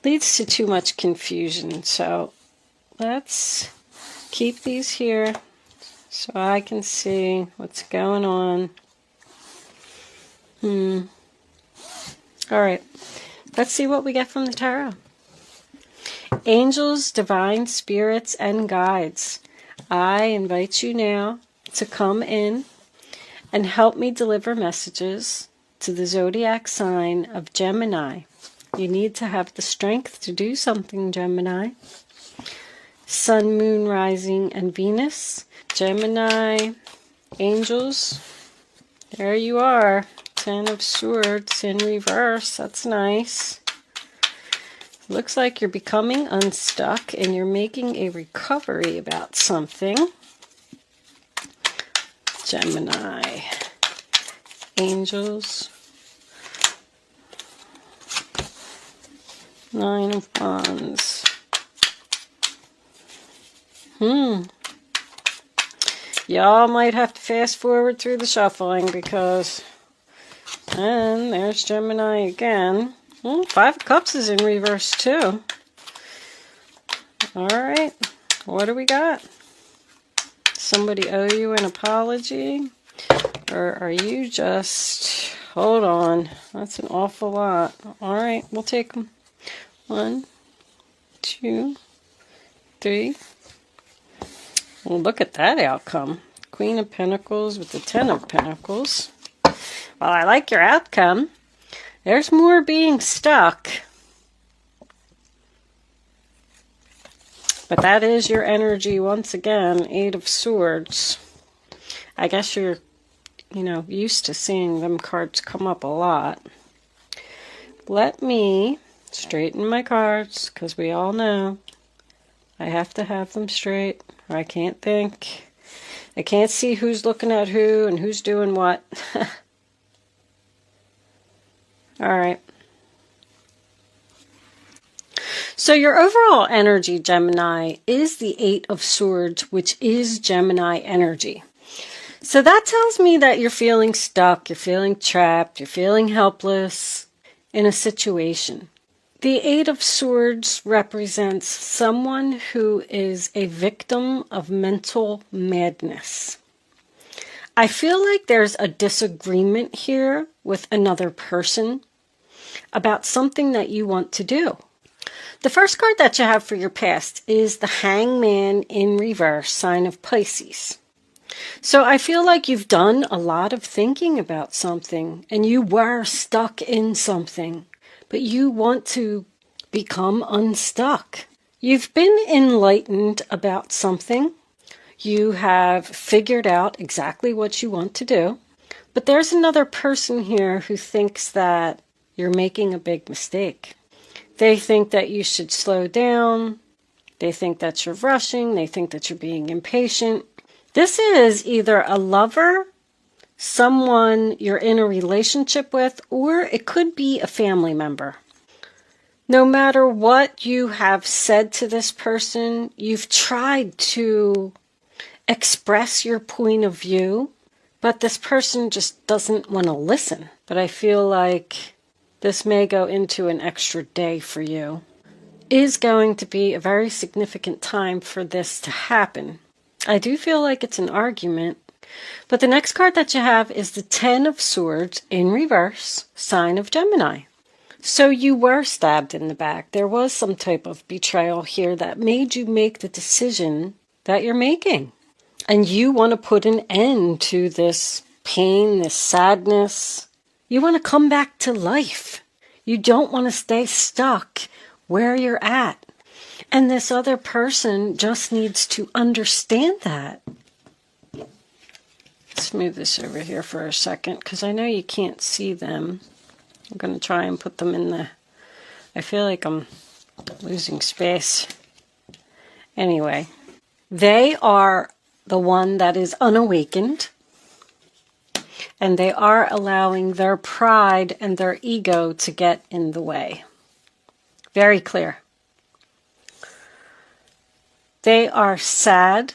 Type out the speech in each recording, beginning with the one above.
leads to too much confusion. So let's keep these here so I can see what's going on. All right, let's see what we get from the tarot. Angels, divine spirits, and guides, I invite you now to come in and help me deliver messages to the zodiac sign of Gemini. You need to have the strength to do something, Gemini. Sun, Moon, Rising, and Venus. Gemini, angels, there you are. 10 of Swords in reverse. That's nice. Looks like you're becoming unstuck and you're making a recovery about something. Gemini, angels, 9 of Wands. Y'all might have to fast forward through the shuffling because, and there's Gemini again. 5 of Cups is in reverse too. All right, what do we got? Somebody owe you an apology? Or are you just, hold on, that's an awful lot. All right, we'll take them. 1, 2, 3. Well, look at that outcome. Queen of Pentacles with the 10 of Pentacles. Well, I like your outcome. There's more being stuck. But that is your energy once again. 8 of Swords. I guess you're, used to seeing them cards come up a lot. Let me straighten my cards, because we all know I have to have them straight, or I can't think. I can't see who's looking at who and who's doing what. All right. So your overall energy, Gemini, is the 8 of Swords, which is Gemini energy. So that tells me that you're feeling stuck, you're feeling trapped, you're feeling helpless in a situation. The 8 of Swords represents someone who is a victim of mental madness. I feel like there's a disagreement here with another person about something that you want to do. The first card that you have for your past is the Hangman in reverse, sign of Pisces. So I feel like you've done a lot of thinking about something and you were stuck in something, but you want to become unstuck. You've been enlightened about something. You have figured out exactly what you want to do, but there's another person here who thinks that you're making a big mistake. They think that you should slow down. They think that you're rushing. They think that you're being impatient. This is either a lover, someone you're in a relationship with, or it could be a family member. No matter what you have said to this person, you've tried to express your point of view, but this person just doesn't want to listen. But I feel like this may go into an extra day for you. It is going to be a very significant time for this to happen. I do feel like it's an argument. But the next card that you have is the 10 of Swords in reverse, sign of Gemini. So you were stabbed in the back. There was some type of betrayal here that made you make the decision that you're making. And you want to put an end to this pain, this sadness. You want to come back to life. You don't want to stay stuck where you're at. And this other person just needs to understand that. Let's move this over here for a second because I know you can't see them. I'm going to try and put them in the... I feel like I'm losing space. Anyway, they are the one that is unawakened. And they are allowing their pride and their ego to get in the way. Very clear. They are sad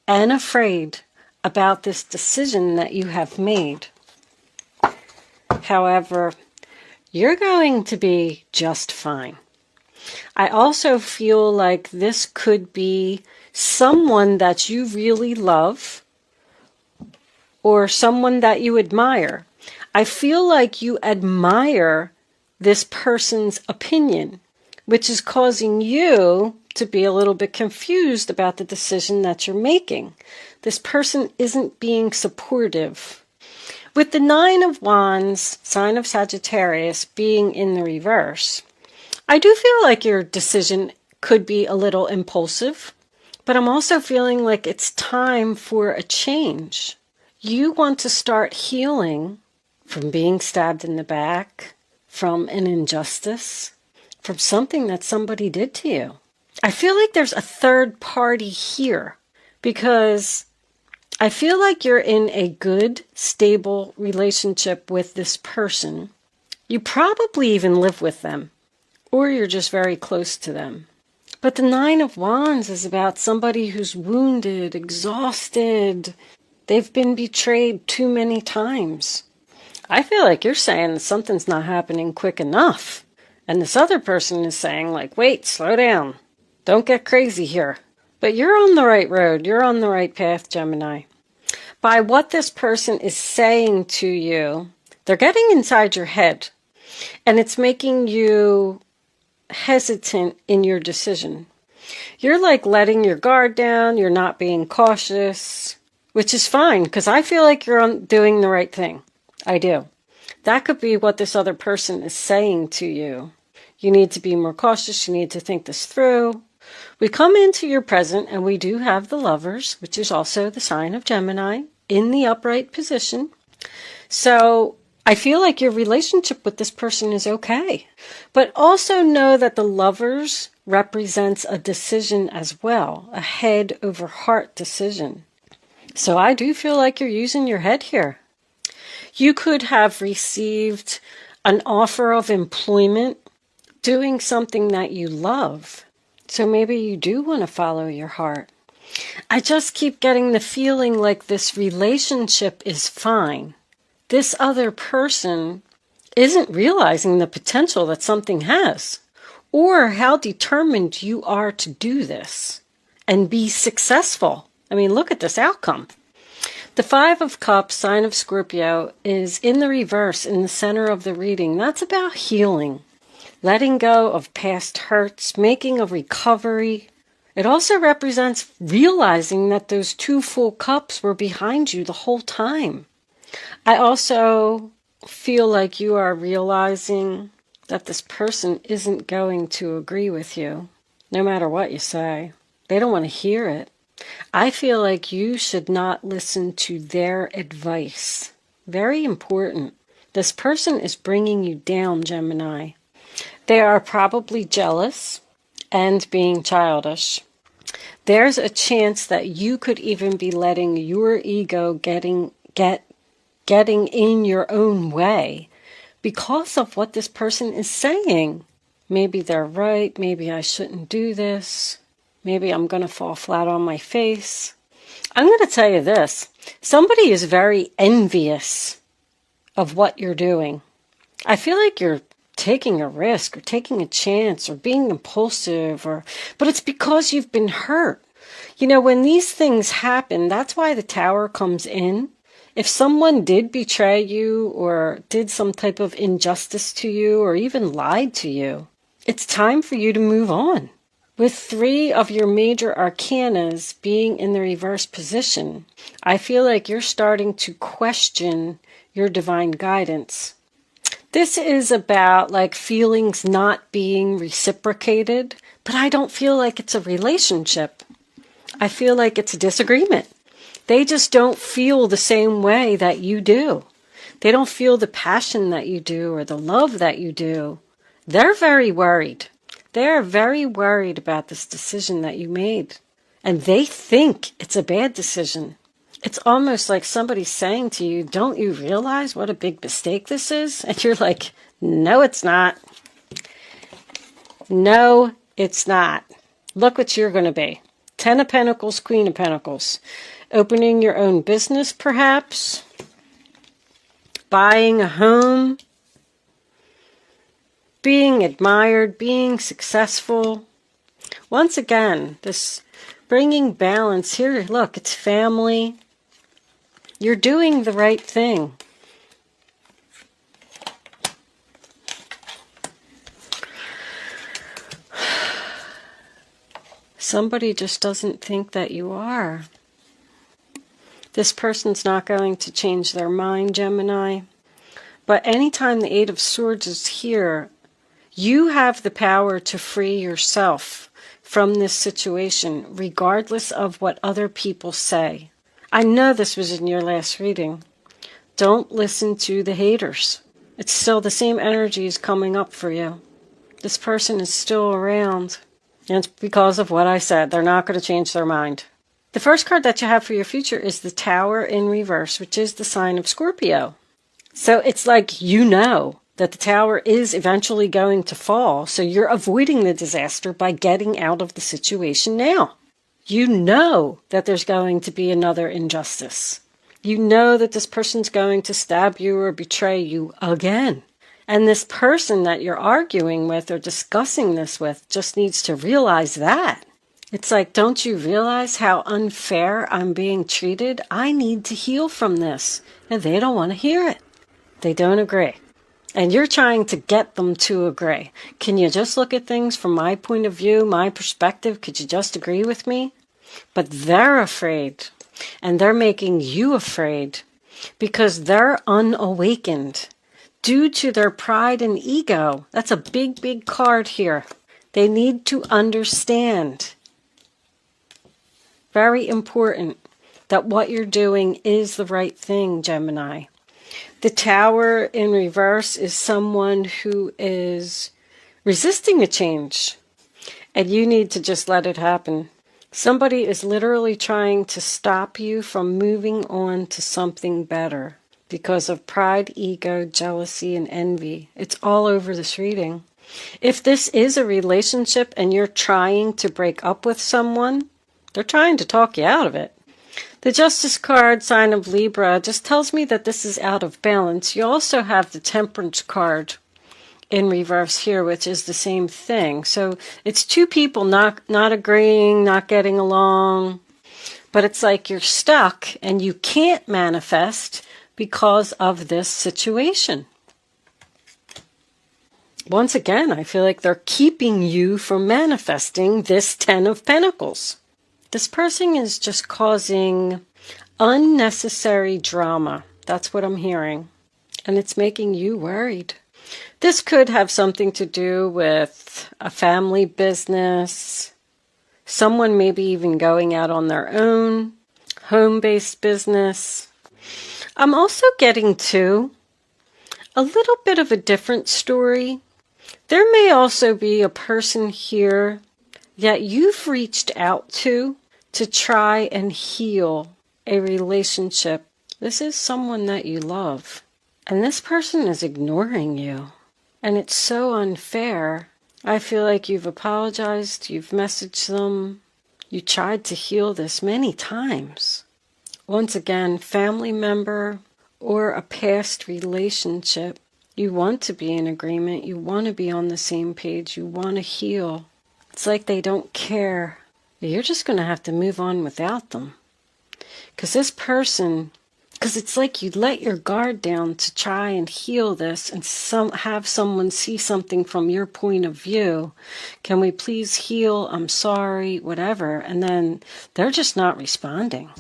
and afraid about this decision that you have made. However, you're going to be just fine. I also feel like this could be someone that you really love or someone that you admire. I feel like you admire this person's opinion, which is causing you to be a little bit confused about the decision that you're making. This person isn't being supportive. With the Nine of Wands, sign of Sagittarius, being in the reverse, I do feel like your decision could be a little impulsive, but I'm also feeling like it's time for a change. You want to start healing from being stabbed in the back, from an injustice, from something that somebody did to you. I feel like there's a third party here because I feel like you're in a good, stable relationship with this person. You probably even live with them, or you're just very close to them. But the Nine of Wands is about somebody who's wounded, exhausted. They've been betrayed too many times. I feel like you're saying that something's not happening quick enough. And this other person is saying, like, wait, slow down. Don't get crazy here. But you're on the right road. You're on the right path, Gemini. By what this person is saying to you, they're getting inside your head. And it's making you hesitant in your decision. You're like letting your guard down. You're not being cautious, which is fine because I feel like you're doing the right thing. I do. That could be what this other person is saying to you. You need to be more cautious. You need to think this through. We come into your present and we do have the Lovers, which is also the sign of Gemini, in the upright position. So I feel like your relationship with this person is okay. But also know that the Lovers represents a decision as well, a head over heart decision. So I do feel like you're using your head here. You could have received an offer of employment doing something that you love. So maybe you do want to follow your heart. I just keep getting the feeling like this relationship is fine. This other person isn't realizing the potential that something has, or how determined you are to do this and be successful. I mean, look at this outcome. The Five of Cups, sign of Scorpio, is in the reverse in the center of the reading. That's about healing, letting go of past hurts, making a recovery. It also represents realizing that those two full cups were behind you the whole time. I also feel like you are realizing that this person isn't going to agree with you, no matter what you say. They don't want to hear it. I feel like you should not listen to their advice. Very important. This person is bringing you down, Gemini. They are probably jealous and being childish. There's a chance that you could even be letting your ego getting in your own way because of what this person is saying. Maybe they're right. Maybe I shouldn't do this. Maybe I'm going to fall flat on my face. I'm going to tell you this. Somebody is very envious of what you're doing. I feel like you're taking a risk or taking a chance or being impulsive, but it's because you've been hurt. You know, when these things happen, that's why the Tower comes in. If someone did betray you or did some type of injustice to you or even lied to you, it's time for you to move on. With three of your major arcanas being in the reverse position, I feel like you're starting to question your divine guidance. This is about like feelings not being reciprocated, but I don't feel like it's a relationship. I feel like it's a disagreement. They just don't feel the same way that you do. They don't feel the passion that you do or the love that you do. They're very worried. They're very worried about this decision that you made. And they think it's a bad decision. It's almost like somebody saying to you, don't you realize what a big mistake this is? And you're like, no, it's not. No, it's not. Look what you're going to be. 10 of Pentacles, Queen of Pentacles. Opening your own business, perhaps. Buying a home. being admired, being successful. Once again, this bringing balance here. Look, it's family. You're doing the right thing. Somebody just doesn't think that you are. This person's not going to change their mind, Gemini. But anytime the Eight of Swords is here, you have the power to free yourself from this situation, regardless of what other people say. I know this was in your last reading. Don't listen to the haters. It's still the same energy is coming up for you. This person is still around. And it's because of what I said. They're not going to change their mind. The first card that you have for your future is the Tower in reverse, which is the sign of Scorpio. So it's like you know that the tower is eventually going to fall, so you're avoiding the disaster by getting out of the situation now. You know that there's going to be another injustice. You know that this person's going to stab you or betray you again. And this person that you're arguing with or discussing this with just needs to realize that. It's like, don't you realize how unfair I'm being treated? I need to heal from this. And they don't want to hear it. They don't agree. And you're trying to get them to agree. Can you just look at things from my point of view, my perspective? Could you just agree with me? But they're afraid. And they're making you afraid because they're unawakened due to their pride and ego. That's a big, big card here. They need to understand. Very important that what you're doing is the right thing, Gemini. The Tower in reverse is someone who is resisting a change, and you need to just let it happen. Somebody is literally trying to stop you from moving on to something better because of pride, ego, jealousy, and envy. It's all over this reading. If this is a relationship and you're trying to break up with someone, they're trying to talk you out of it. The Justice card, sign of Libra, just tells me that this is out of balance. You also have the Temperance card in reverse here, which is the same thing. So it's two people not agreeing, not getting along. But it's like you're stuck and you can't manifest because of this situation. Once again, I feel like they're keeping you from manifesting this Ten of Pentacles. This person is just causing unnecessary drama. That's what I'm hearing. And it's making you worried. This could have something to do with a family business, someone maybe even going out on their own, home-based business. I'm also getting to a little bit of a different story. There may also be a person here that you've reached out to try and heal a relationship. This is someone that you love. And this person is ignoring you. And it's so unfair. I feel like you've apologized, you've messaged them, you tried to heal this many times. Once again, family member or a past relationship. You want to be in agreement, you want to be on the same page, you want to heal. It's like they don't care. You're just going to have to move on without them. Because this person, because it's like you let your guard down to try and heal this and have someone see something from your point of view. Can we please heal? I'm sorry, whatever. And then they're just not responding.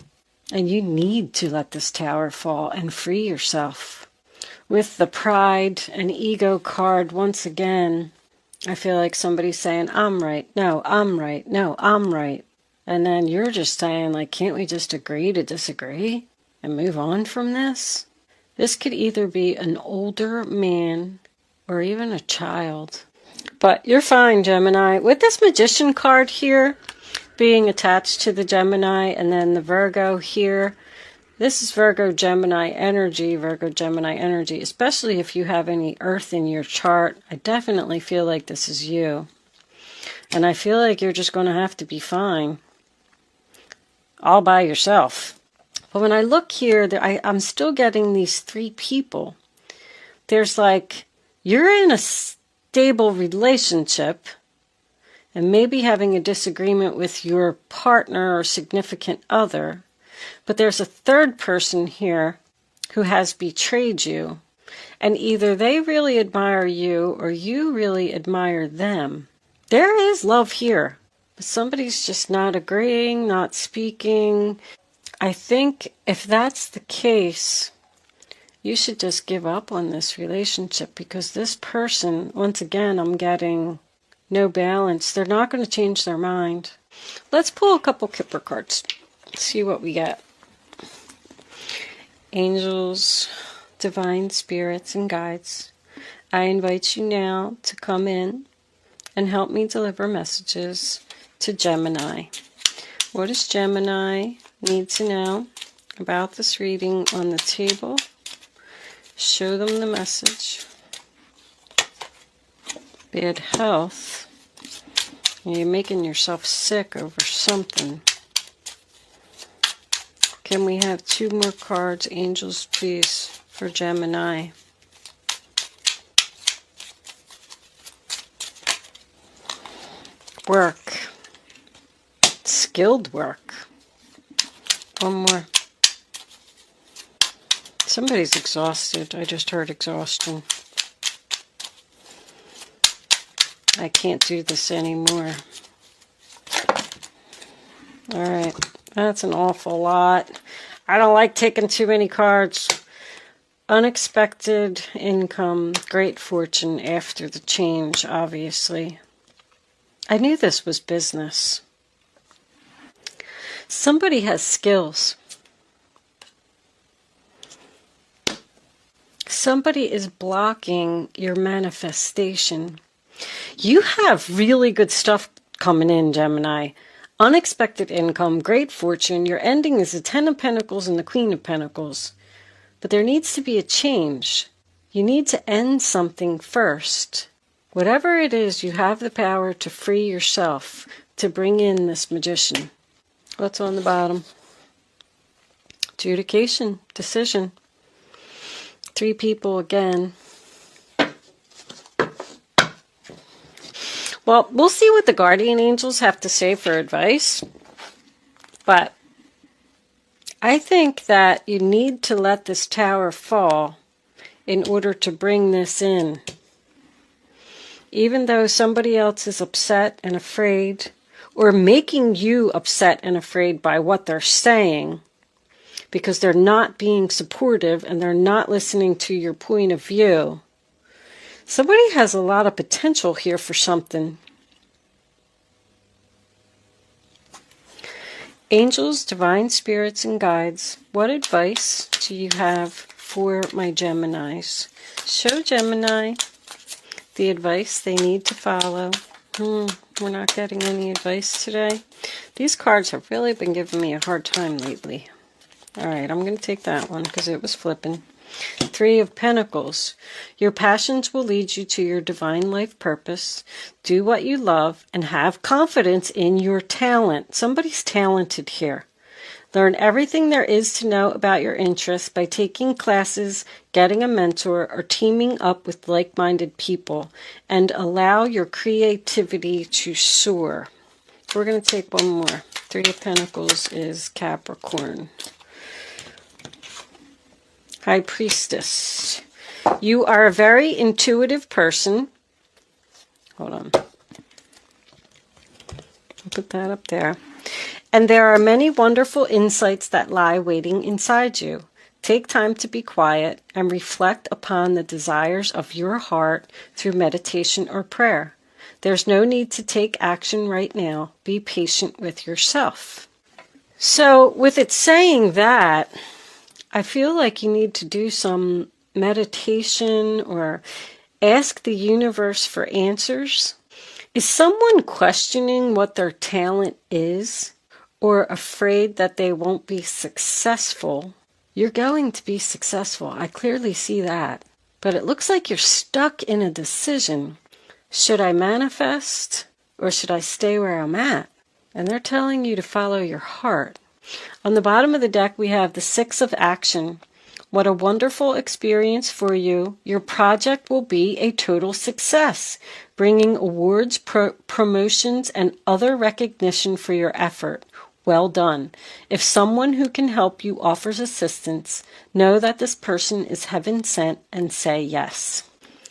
And you need to let this tower fall and free yourself. With the pride and ego card, once again, I feel like somebody's saying, I'm right, no, I'm right, no, I'm right. And then you're just saying, like, can't we just agree to disagree and move on from this? This could either be an older man or even a child. But you're fine, Gemini. With this Magician card here being attached to the Gemini and then the Virgo here, this is Virgo Gemini energy, especially if you have any Earth in your chart. I definitely feel like this is you. And I feel like you're just going to have to be fine all by yourself. But when I look here, I'm still getting these three people. There's like, you're in stable relationship and maybe having a disagreement with your partner or significant other, but there's a third person here who has betrayed you, and either they really admire you or you really admire them. There is love here, but somebody's just not agreeing, not speaking. I think if that's the case, you should just give up on this relationship, because this person, once again, I'm getting no balance. They're not going to change their mind. Let's pull a couple Kipper cards. See what we get. Angels, divine spirits, and guides, I invite you now to come in and help me deliver messages to Gemini. What does Gemini need to know about this reading on the table? Show them the message. Bad health. You're making yourself sick over something. Can we have 2 more cards, angels, please, for Gemini? Work. Skilled work. One more. Somebody's exhausted. I just heard exhaustion. I can't do this anymore. Alright, that's an awful lot. I don't like taking too many cards. Unexpected income, great fortune after the change, obviously. I knew this was business. Somebody has skills. Somebody is blocking your manifestation. You have really good stuff coming in, Gemini. Unexpected income, great fortune. Your ending is the 10 of Pentacles and the Queen of Pentacles. But there needs to be a change. You need to end something first. Whatever it is, you have the power to free yourself, to bring in this Magician. What's on the bottom? Adjudication, decision. 3 people again. Well, we'll see what the guardian angels have to say for advice. But I think that you need to let this tower fall in order to bring this in. Even though somebody else is upset and afraid, or making you upset and afraid by what they're saying, because they're not being supportive and they're not listening to your point of view. Somebody has a lot of potential here for something. Angels, divine spirits, and guides, what advice do you have for my Geminis? Show Gemini the advice they need to follow. We're not getting any advice today. These cards have really been giving me a hard time lately. Alright, I'm going to take that one because it was flipping. 3 of Pentacles. Your passions will lead you to your divine life purpose. Do what you love and have confidence in your talent. Somebody's talented here. Learn everything there is to know about your interests by taking classes, getting a mentor, or teaming up with like-minded people. And allow your creativity to soar. We're going to take one more. 3 of Pentacles is Capricorn. High Priestess. You are a very intuitive person. Hold on. I'll put that up there. And there are many wonderful insights that lie waiting inside you. Take time to be quiet and reflect upon the desires of your heart through meditation or prayer. There's no need to take action right now. Be patient with yourself. So with it saying that, I feel like you need to do some meditation or ask the universe for answers. Is someone questioning what their talent is or afraid that they won't be successful? You're going to be successful. I clearly see that. But it looks like you're stuck in a decision. Should I manifest or should I stay where I'm at? And they're telling you to follow your heart. On the bottom of the deck, we have the 6 of Action. What a wonderful experience for you. Your project will be a total success, bringing awards, promotions, and other recognition for your effort. Well done. If someone who can help you offers assistance, know that this person is heaven sent and say yes.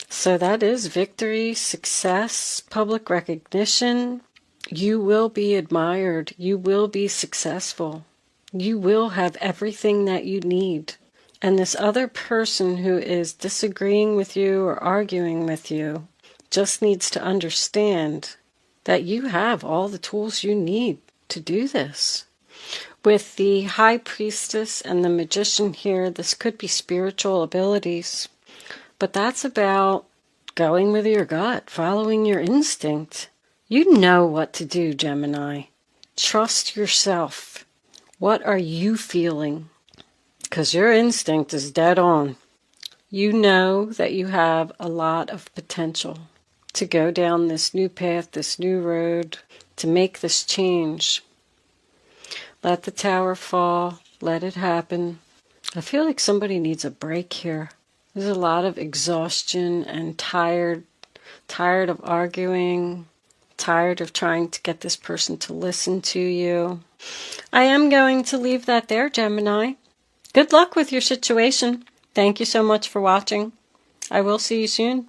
So that is victory, success, public recognition. You will be admired. You will be successful. You will have everything that you need. And this other person who is disagreeing with you or arguing with you just needs to understand that you have all the tools you need to do this. With the High Priestess and the Magician here, this could be spiritual abilities. But that's about going with your gut, following your instinct. You know what to do, Gemini. Trust yourself. What are you feeling? Because your instinct is dead on. You know that you have a lot of potential to go down this new path, this new road, to make this change. Let the tower fall. Let it happen. I feel like somebody needs a break here. There's a lot of exhaustion and tired of arguing, tired of trying to get this person to listen to you. I am going to leave that there, Gemini. Good luck with your situation. Thank you so much for watching. I will see you soon.